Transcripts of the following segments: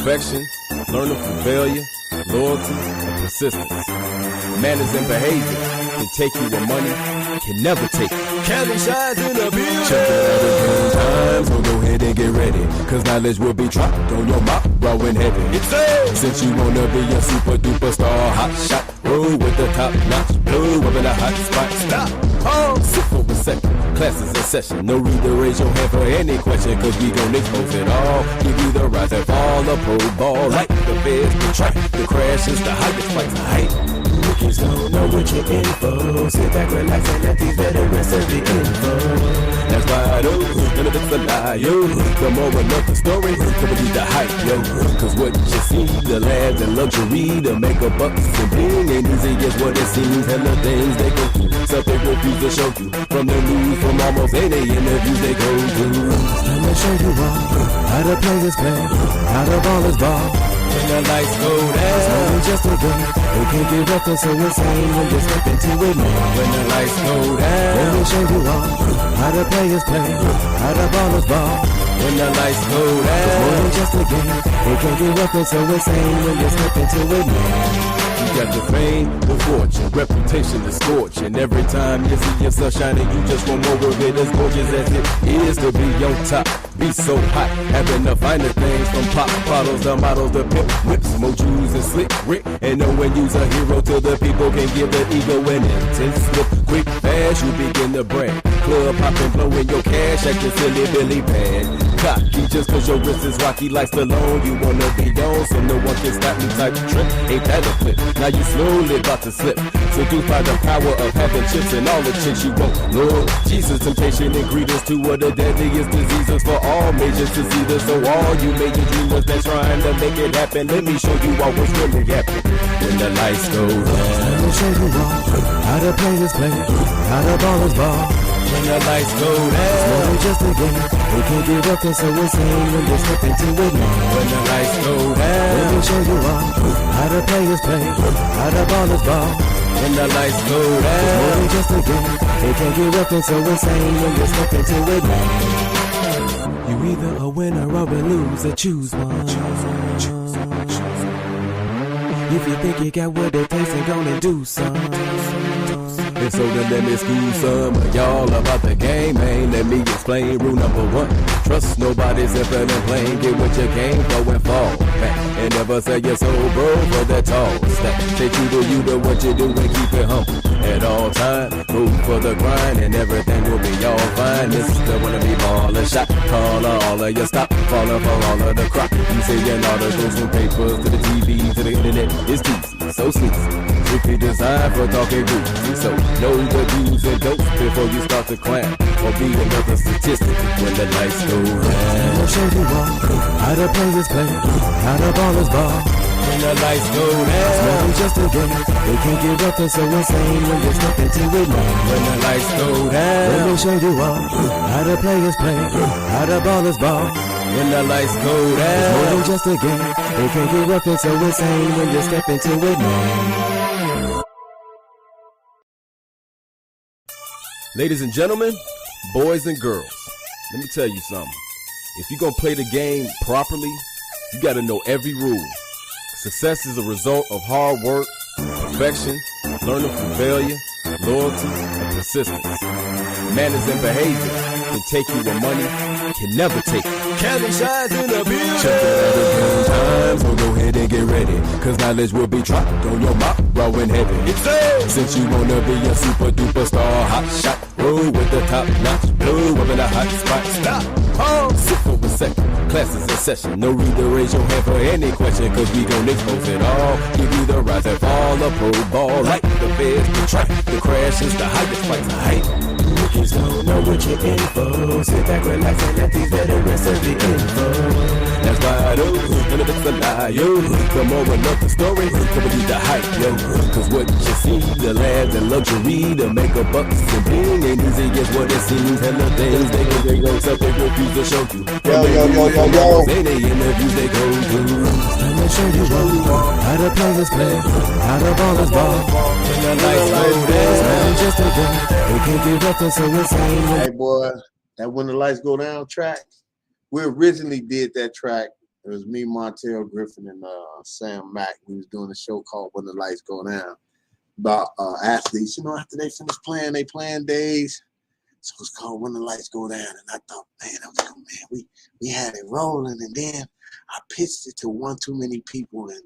Perfection, learning from failure, loyalty, and persistence. Manners and behavior can take you where money can never take you. Cali shines in the building. Check it out again time, so go ahead and get ready. Cause knowledge will be dropped on your mouth, growing heavy. Since you wanna be a super duper star, hot shot, roll with the top notch, blue up in a hot spot. Stop, sit for a second, class is in session. No need to raise your hand for any question, cause we gon' expose it all. Give you the rise and fall, a pro ball, like the feds, the track, the crash is the highest flights of height. Rookies don't know what you're in for. Sit back, relax, and let these veterans serve the info. That's why I know, none of it's a lie, yo. The more I love the story, the more you the hype, yo. Cause what you see, the labs and luxury, the makeup bucks and bling ain't easy as what it seems. Hella things they go through, stuff they refuse to show you. From the news, from almost any interviews they go through. Let me show you all how the players play, how the ball is ball. When the lights go down, it's more than just a game. They can't get up and so insane when you step into it now. When the lights go down, let me show you all how the players play, how the ball is ball. When the lights go down, it's more than just a game. They can't get up and so insane when you step into it now. You got the fame, the fortune, reputation to scorch. And every time you see yourself shining, you just want more of it. As gorgeous as it is to be on top, be so hot, having the finer things from pop bottles, the models, the pimp whips, more jewels and slick Rick. And knowing you's a hero to the people can give the ego an intense look. Quick, fast, you begin to brag. Club hopping, blowing your cash, acting silly Billy bad. Cocky just cause your wrist is rocky like Stallone. You wanna be on so no one can stop me type of trip. Ain't that a flip? Now you slowly about to slip. Seduced by the power of having chips and all the chicks you want. Lord Jesus, temptation ingredients to one of the deadliest diseases for all major diseases. So all you major dreamers that's trying to make it happen, let me show you all what's really happening. When the lights go down, let me show you all how the players play, how the ball is ball. When the lights go down, it's more than just a game. They can't get up and so insane when they step into it now. When the lights go down, let me show you all how the players play, how the ball is ball. When the lights go down, it's more than just a game. They can't get up and so insane when they step into it now. You either a winner or a loser, choose one. If you think you got what it takes, then gonna do some. And so then let me school some of y'all about the game, man. Let me explain rule number one. Trust nobody simple and plain. Get what you came for and fall back. And never say you're so broke for that tall stack. Stay true to you to what you do and keep it humble at all times. Move for the grind and everything will be all fine. This is the wanna be baller shot. Call all of your stop. Falling for all of the crop. You saying articles from papers to the TV to the internet. It's easy, so sleazy. Strictly designed for talking goofy. So know the do's and don'ts before you start to clown or be another statistic when the lights go down. I'll show you all how the players play, how the ball is ball. When the lights go down, it's more than just a game. They can't get up and so insane when they step into it now. When the lights go down, let me show you all how the players play, how the ball is ball. When the lights go down, it's more than just a game. They can't get up and so insane when you step into it now. Ladies and gentlemen, boys and girls, let me tell you something. If you're gonna play the game properly, you gotta know every rule. Success is a result of hard work, perfection, learning from failure, loyalty, and persistence. Manners and behavior can take you where money can never take you. Cali shines in the building. Check it out again time, so go ahead and get ready. Cause knowledge will be dropped on your mouth, growing heavy. Since you wanna be a super duper star, hot shot, roll with the top notch, blue up in a hot spot. Stop, sit for a second, class is in session. No need to raise your hand for any question, cause we gon' expose it all. Give you the rise and fall, a pro ball, like the feds, the track, the crash is the highest flights of height. Rookies don't know what you're in for. Sit back, relax, and let these veterans serve the info. That's why I know, none of it's a lie, yo. The more I love the story, the more you the hype, yo. Cause what you see, the labs and luxury, the makeup bucks and bling ain't easy as what it seems. Hella things they go, something refuse to show you. Yo. Any interviews they go through. Let me show you how the players play, how the ball is ball. When the lights go down, it's not just a game. They can't give up and so insane. Hey boy, that When the Lights Go Down track, we originally did that track It was me, Martell Griffin, and Sam Mack. We was doing a show called When the Lights Go Down about athletes. You know, after they finish playing, they playing days. So it's called When the Lights Go Down. And I thought, man, we had it rolling, and then I pitched it to one too many people, and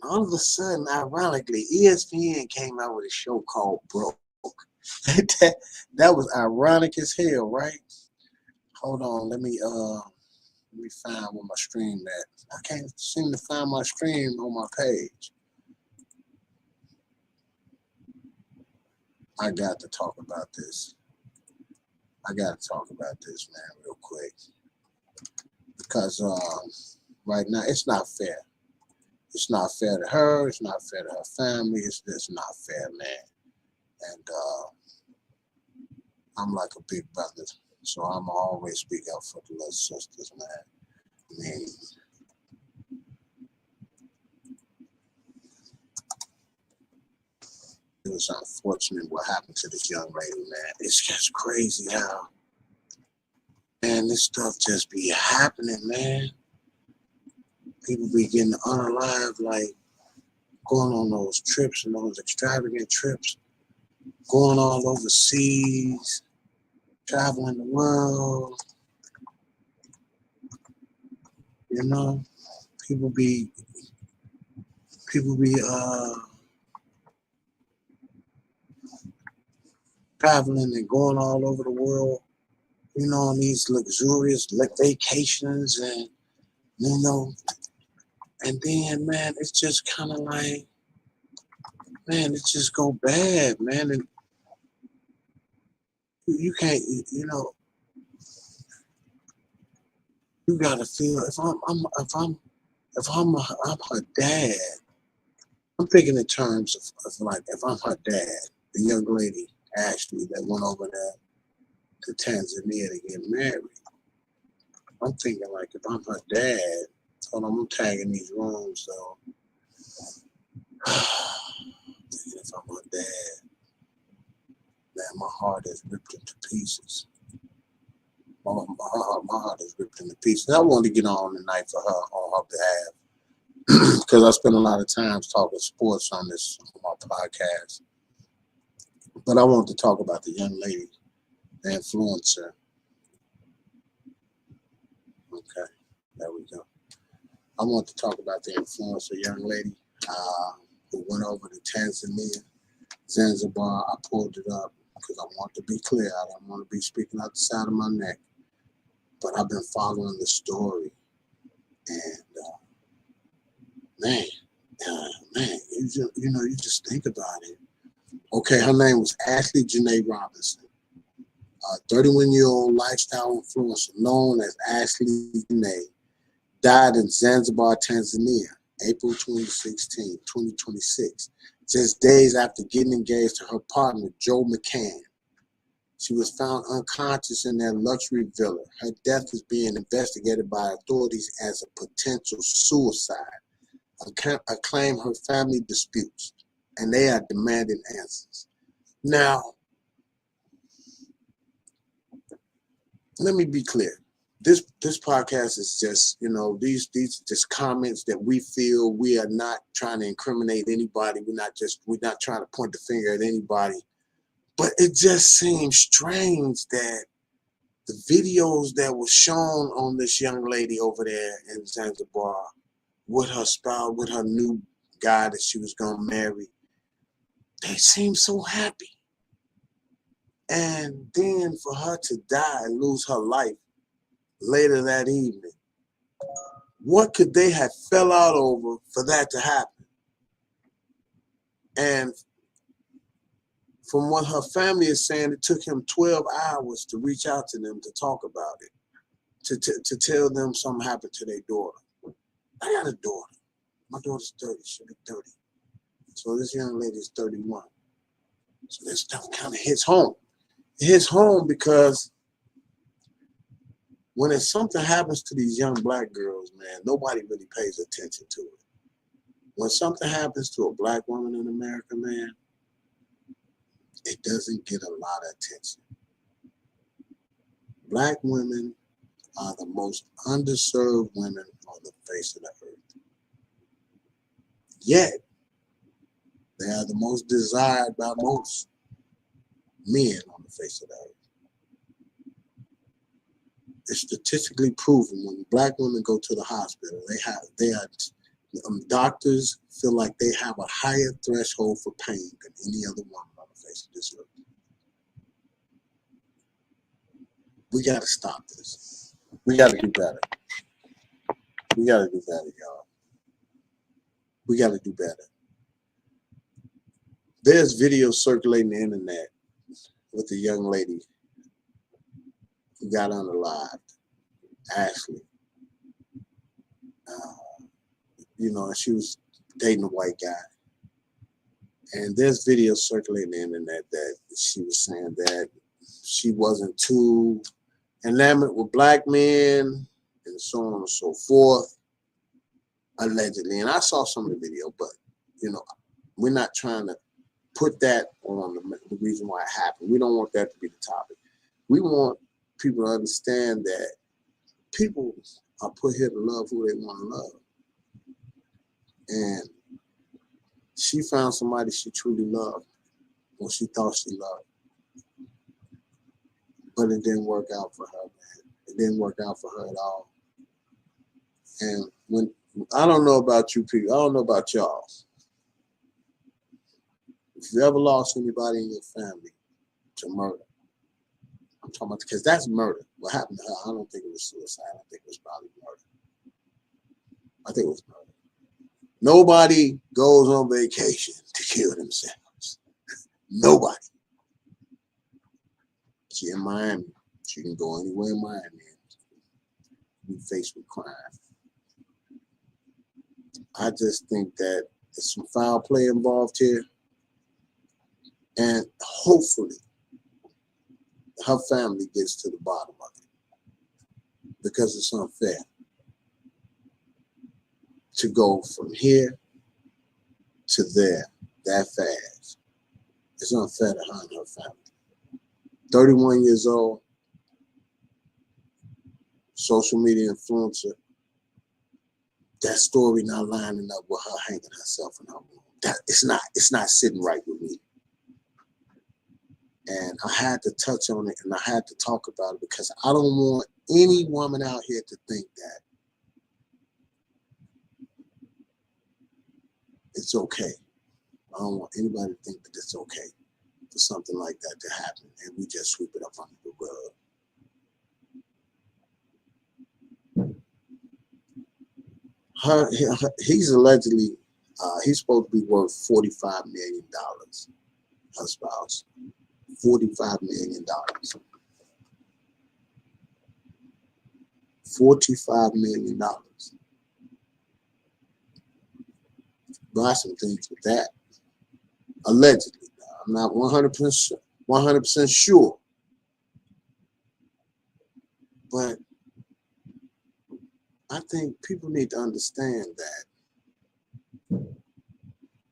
all of a sudden, ironically, ESPN came out with a show called Broke. that, that was ironic as hell, right? Hold on, let me find where my stream at. I can't seem to find my stream on my page. I got to talk about this. Man, real quick. Because right now, it's not fair. It's not fair to her. It's not fair to her family. It's just not fair, man. And I'm like a big brother, so I'm always speak up for the little sisters, man. I mean, it was unfortunate what happened to this young lady, man. It's just crazy how, man, this stuff just be happening, man. People be getting unalived, like going on those trips and those extravagant trips, going all overseas, traveling the world. You know, people be traveling and going all over the world, you know, on these luxurious vacations, and you know, and then, man, it's just kind of like, man, it just go bad, man, and you can't, you know, you gotta feel I'm her dad. I'm thinking in terms of like if I'm her dad, the young lady Ashlee that went over there to Tanzania to get married. I'm thinking like if I'm her dad, hold on, I'm tagging these rooms though. Thinking if I'm her dad, man, my heart is ripped into pieces. My heart is ripped into pieces. I wanted to get on tonight for her on her behalf because I spend a lot of times talking sports on my podcast. But I want to talk about the young lady, the influencer. Okay, there we go. I want to talk about the influencer young lady who went over to Tanzania, Zanzibar. I pulled it up because I want to be clear. I don't want to be speaking out the side of my neck. But I've been following the story. And, man, you just think about it. Okay, her name was Ashlee Janae Robinson. 31-year-old lifestyle influencer known as Ashlee Janae died in Zanzibar, Tanzania, April 2026, just days after getting engaged to her partner, Joe McCann. She was found unconscious in their luxury villa. Her death is being investigated by authorities as a potential suicide, a claim her family disputes, and they are demanding answers. Now, let me be clear. This podcast is just, these just comments that we feel. We are not trying to incriminate anybody. We're not trying to point the finger at anybody. But it just seems strange that the videos that were shown on this young lady over there in Zanzibar with her spouse, with her new guy that she was going to marry, they seem so happy. And then for her to die and lose her life later that evening, what could they have fell out over for that to happen? And from what her family is saying, it took him 12 hours to reach out to them to talk about it, to tell them something happened to their daughter. I got a daughter. My daughter's 30. She'll be 30. So this young lady is 31. So this stuff kind of hits home. It hits home because when something happens to these young black girls, man, nobody really pays attention to it. When something happens to a black woman in America, man, it doesn't get a lot of attention. Black women are the most underserved women on the face of the earth. Yet, they are the most desired by most men on the face of the earth. It's statistically proven when black women go to the hospital, doctors feel like they have a higher threshold for pain than any other woman on the face of this earth. We got to stop this. We got to do better. We got to do better, y'all. We got to do better. There's videos circulating the internet with a young lady who got unalived, Ashlee. You know, she was dating a white guy. And there's videos circulating the internet that she was saying that she wasn't too enamored with black men and so on and so forth, allegedly. And I saw some of the video, but, you know, we're not trying to put that on the reason why it happened. We don't want that to be the topic. We want people to understand that people are put here to love who they want to love. And she found somebody she truly loved, or she thought she loved. But it didn't work out for her, man. It didn't work out for her at all. And when I don't know about you people, I don't know about y'all. If you ever lost anybody in your family to murder, I'm talking about, because that's murder. What happened to her, I don't think it was suicide. I think it was probably murder. I think it was murder. Nobody goes on vacation to kill themselves. Nobody. She in Miami. She can go anywhere in Miami and be faced with crime. I just think that there's some foul play involved here. And hopefully her family gets to the bottom of it, because it's unfair to go from here to there that fast. It's unfair to her and her family. 31 years old, social media influencer. That story not lining up with her hanging herself in her room. It's not sitting right with me. And I had to touch on it, and I had to talk about it, because I don't want any woman out here to think that it's okay. I don't want anybody to think that it's okay for something like that to happen and we just sweep it up under the rug. He's allegedly, he's supposed to be worth $45 million, her spouse. $45 million. $45 million. Buy some things with that. Allegedly. I'm not 100% sure. But I think people need to understand that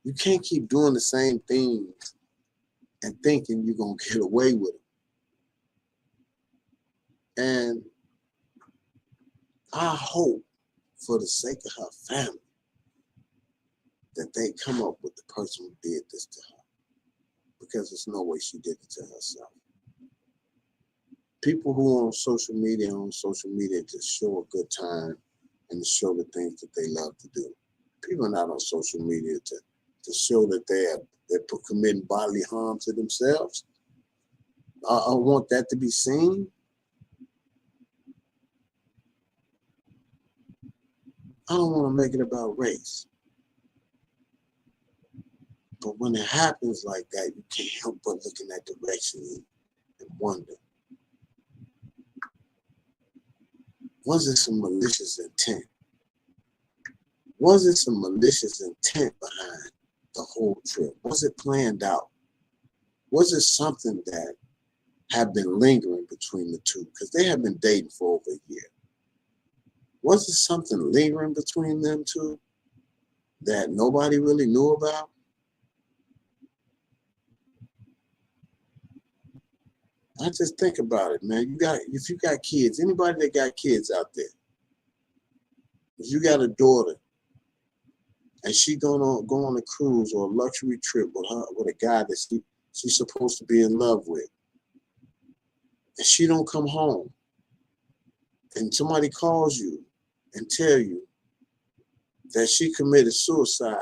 you can't keep doing the same things and thinking you're going to get away with it. And I hope, for the sake of her family, that they come up with the person who did this to her, because there's no way she did it to herself. People who are on social media to show a good time and to show the things that they love to do. People are not on social media to show that they're committing bodily harm to themselves. I want that to be seen. I don't want to make it about race. But when it happens like that, you can't help but look in that direction and wonder, was it some malicious intent? Was it some malicious intent behind the whole trip? Was it planned out? Was it something that had been lingering between the two? Because they have been dating for over a year. Was it something lingering between them two that nobody really knew about? I just think about it, man. If you got kids, anybody that got kids out there, if you got a daughter and she gonna go on a cruise or a luxury trip with a guy that she's supposed to be in love with, and she don't come home, and somebody calls you and tell you that she committed suicide,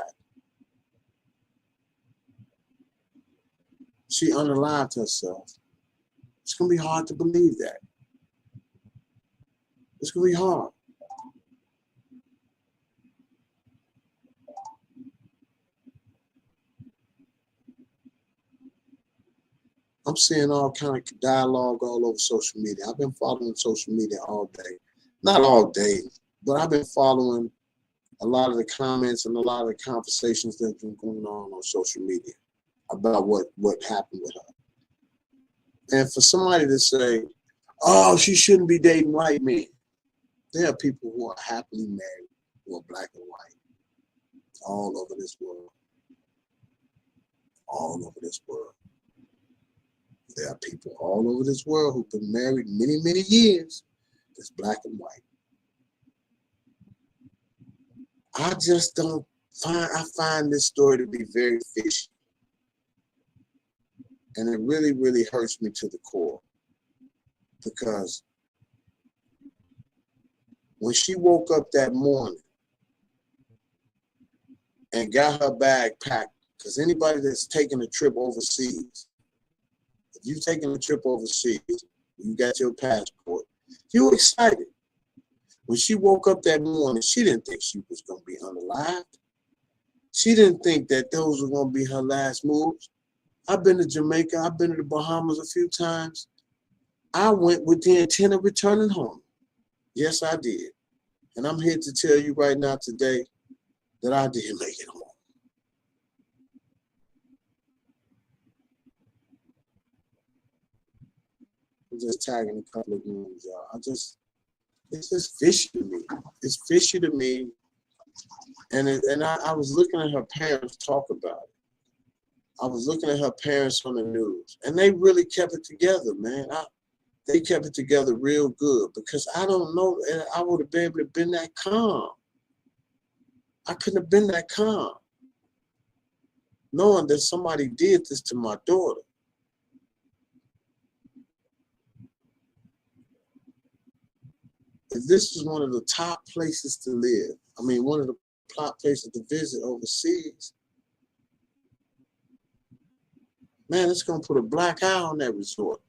she unalived herself, it's gonna be hard to believe that. It's gonna be hard. I'm seeing all kind of dialogue all over social media. I've been following social media all day. Not all day, but I've been following a lot of the comments and a lot of the conversations that have been going on social media about what happened with her. And for somebody to say, oh, she shouldn't be dating white men. There are people who are happily married who are black and white all over this world. All over this world. There are people all over this world who've been married many, many years that's black and white. I just don't I find this story to be very fishy. And it really, really hurts me to the core. Because when she woke up that morning and got her bag packed, because anybody that's taking a trip overseas, if you've taken a trip overseas, you got your passport, you're excited. When she woke up that morning, she didn't think she was going to be unalived. She didn't think that those were going to be her last moves. I've been to Jamaica. I've been to the Bahamas a few times. I went with the intent of returning home. Yes, I did. And I'm here to tell you right now today that I did make it home. I'm just tagging a couple of moves, y'all. It's just fishy to me. It's fishy to me. And I was looking at her parents talk about it. I was looking at her parents on the news, and they really kept it together, man. They kept it together real good, because I don't know, and I would have been able to been that calm. I couldn't have been that calm, knowing that somebody did this to my daughter. If this is one of the top places to live, I mean, one of the top places to visit overseas, man, it's going to put a black eye on that resort.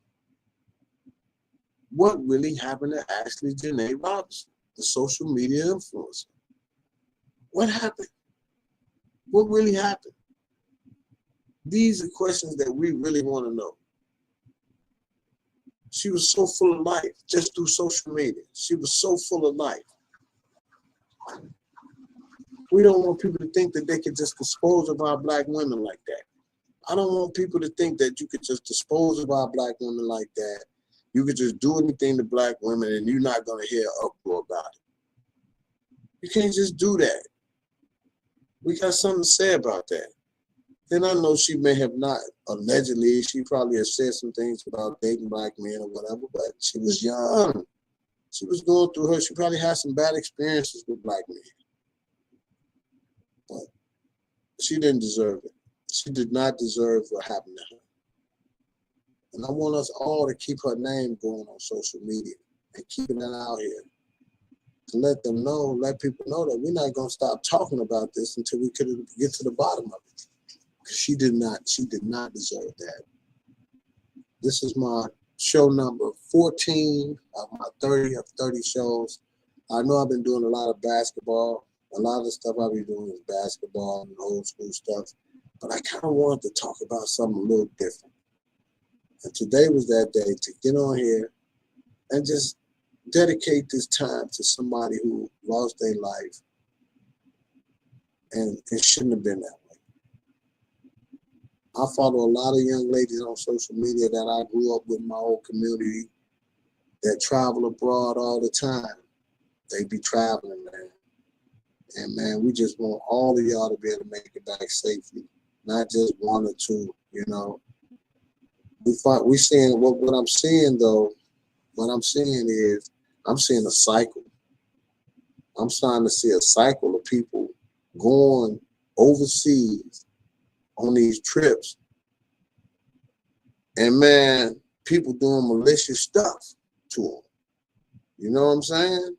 What really happened to Ashlee Janae Robinson, the social media influencer? What happened? What really happened? These are questions that we really want to know. She was so full of life just through social media. She was so full of life. We don't want people to think that they can just dispose of our black women like that. I don't want people to think that you could just dispose of our black women like that. You could just do anything to black women and you're not going to hear an uproar about it. You can't just do that. We got something to say about that. And I know she may have not, allegedly, she probably has said some things about dating black men or whatever, but she was young. She was going through she probably had some bad experiences with black men. But she didn't deserve it. She did not deserve what happened to her. And I want us all to keep her name going on social media and keeping that out here. To let them know, let people know that we're not going to stop talking about this until we could get to the bottom of it. She did not deserve that. This is my show number 14 of my 30 shows. I know I've been doing a lot of basketball. A lot of the stuff I've been doing is basketball and old school stuff. But I kind of wanted to talk about something a little different. And today was that day to get on here and just dedicate this time to somebody who lost their life and it shouldn't have been that way. I follow a lot of young ladies on social media that I grew up with in my old community that travel abroad all the time. They be traveling, man. And man, we just want all of y'all to be able to make it back safely, not just one or two, you know. We seeing what I'm seeing though, what I'm seeing is I'm seeing a cycle. I'm starting to see a cycle of people going overseas on these trips. And man, people doing malicious stuff to them. You know what I'm saying?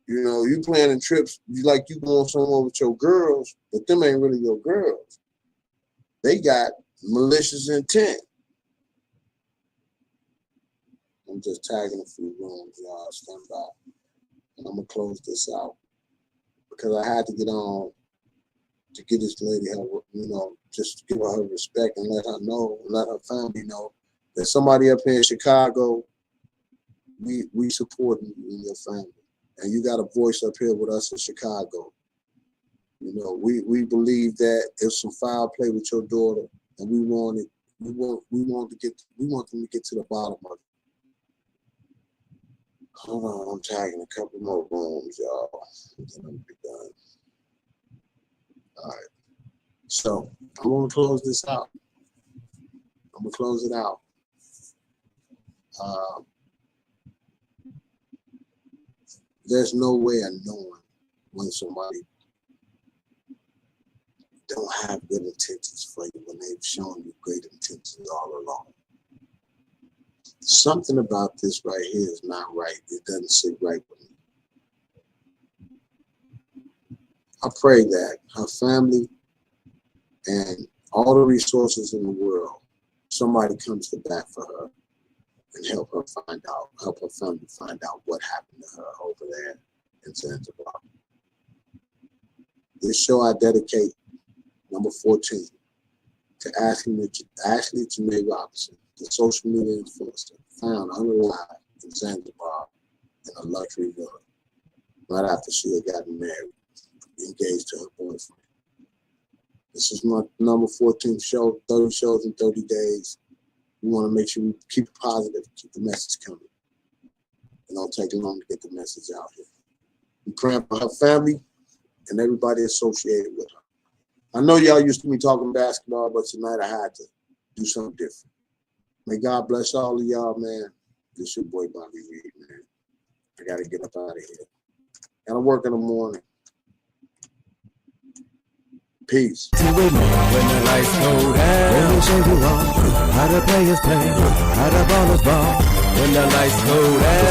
You know, you planning trips, you going somewhere with your girls, but them ain't really your girls. They got malicious intent. I'm just tagging a few rooms, y'all. Stand by. And I'm gonna close this out because I had to get on to give this lady her, just to give her her respect and let her know, let her family know that somebody up here in Chicago, we supporting you and your family. And you got a voice up here with us in Chicago. You know, we believe that if some foul play with your daughter, and we want them to get to the bottom of it. Hold on, I'm tagging a couple more rooms, y'all. And then I'm be done. All right. So I'm gonna close this out. I'm gonna close it out. There's no way of knowing when somebody don't have good intentions for you when they've shown you great intentions all along. Something about this right here is not right. It doesn't sit right with me. I pray that her family and all the resources in the world, somebody comes to bat for her and help her family find out what happened to her over there in Zanzibar. This show I dedicate, number 14, to Ashlee Janae Robinson, the social media influencer found unalive in Zanzibar in a luxury villa right after she had gotten married, engaged to her boyfriend. This is my number 14 show, 30 shows in 30 days. We want to make sure we keep it positive, keep the message coming. It don't take long to get the message out here. We're praying for her family and everybody associated with her. I know y'all used to me talking basketball, but tonight I had to do something different. May God bless all of y'all, man. This your boy Bobby Reed, man. I gotta get up out of here. Gotta work in the morning. Peace. When the lights go down, when we show you all how the players play, how the ballers ball. When the lights go down.